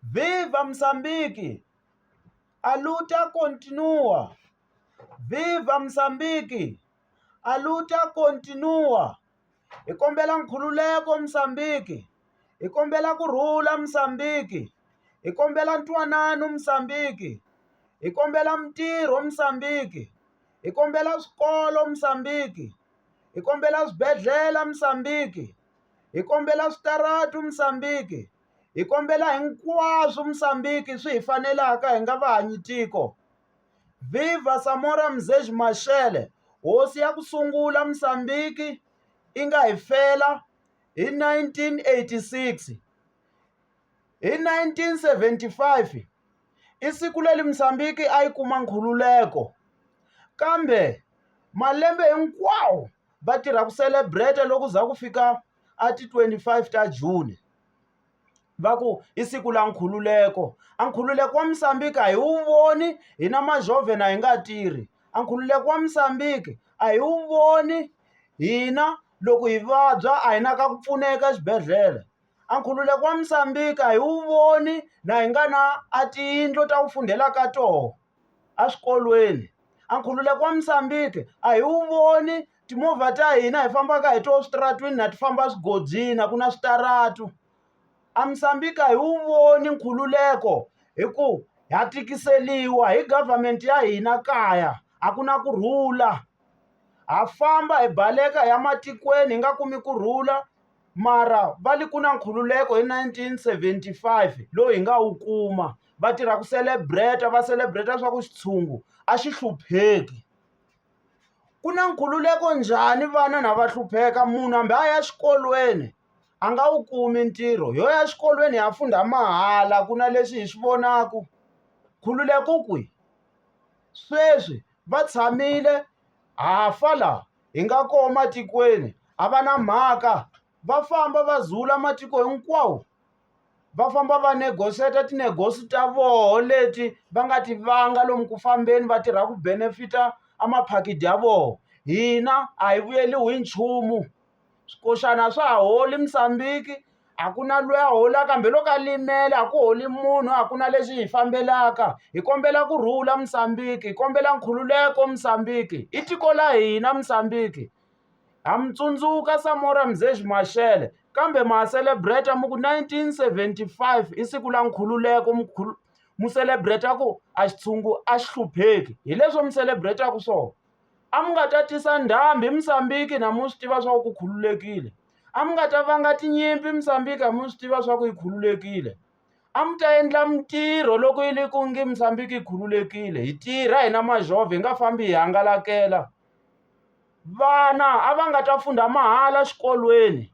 Viva Msambiki! A luta continua! Viva Msambiki! A luta continua! Hi kombela nkhululeko Msambiki! Hi kombela kurhula Msambiki! Hi kombela ntwanano Msambiki! Hi kombela mintirho Msambiki! Hi kombela swikolo Msambiki! Hi kombela swibedhlele Msambiki! Hi kombela switarata Msambiki! Hi kombela hinkwaswo Msambiki swi hi fanelaka hi nga vahanyi tiko. Viva Samora Mzês Machel, hosi ya ku sungula Msambiki i nga hi fela hi 1986. Hi 1975 i siku leri Msambiki a yi kuma nkhululeko, kambe malembe hinkwawo va tirha ku celebrate loko za ku fika a ti 25 ta June. Va ku i siku la nkhululeko. A nkhululeko wa Msambiki a hi wu voni hina majove na hi nga tirhi. A nkhululeko wa Msambiki a hi wu voni hina loko hi vabya a hi na ka ku pfuneka exibedhlele. A nkhululeko wa Msambiki a hi wu voni na hi nga na a tiyindlo ta ku fundhela ka toho eswikolweni. A nkhululeko wa Msambiki a hi wu voni timovha ta hina hi fambaka hi toho switaratweni na ti famba swigodzini ku na switaratu. A Msambiki a hi wu voni nkhululeko hi ku ha tikiseliwa hi government ya hina kaya, a ku na kurhula. Ha famba hi baleka ya matikweni hi nga kumi kurhula, mara va li ku na nkhululeko hi 1975 lowu hi nga wu kuma. Va tirha ku celebrate, va celebrate swa ku xitshungu a xi hlupheki. Ku na nkhululeko njhani vana na va hlupheka? Munhu hambi a ya xikolweni a nga wu kumi ntirho. Yo ya xikolweni ha funda mahala, ku na leswi hi swi vonaku. Nkhululeko kwihi? Sweswi va tshamile hafa laha hi nga koho matikweni, a va na mhaka. Va famba va zula matiko hinkwawo, va famba va negotiate tinegosi ta voho leti va nga ti vanga lomu ku fambeni, va tirha ku benefita a maphakiti ya voho. Hina a hi vuyeliwi hi nchumu. Swikoxana swa ha holi Msambiki, a ku na loyi a holaka, kambe loko a limele a ku holi munhu, a ku na leswi hi fambelaka. Hi kombela kurhula Msambiki, hi kombela nkhululeko Msambiki. I tiko la hina Msambiki. Ha mi tsundzuka Samora Mzês Machel, kambe ma celebrate mu ku 1975 i siku la nkhululeko, mu celebrate ku a xitshungu a xi hlupheki. Hi leswo mi celebrate ku swona. A mi nga ta tisa ndhambi Msambiki na mu swi tiva swa ku khululekile. A mi nga ta vanga tinyimpi Msambiki a mu swi tiva swa ku yi khululekile. A mi ta endla mintirho loko yi li ku ngi Msambiki yi khululekile. Hi tirha hina majove, hi nga fambi hi hangalakela. Vana a va nga ta funda mahala xikolweni.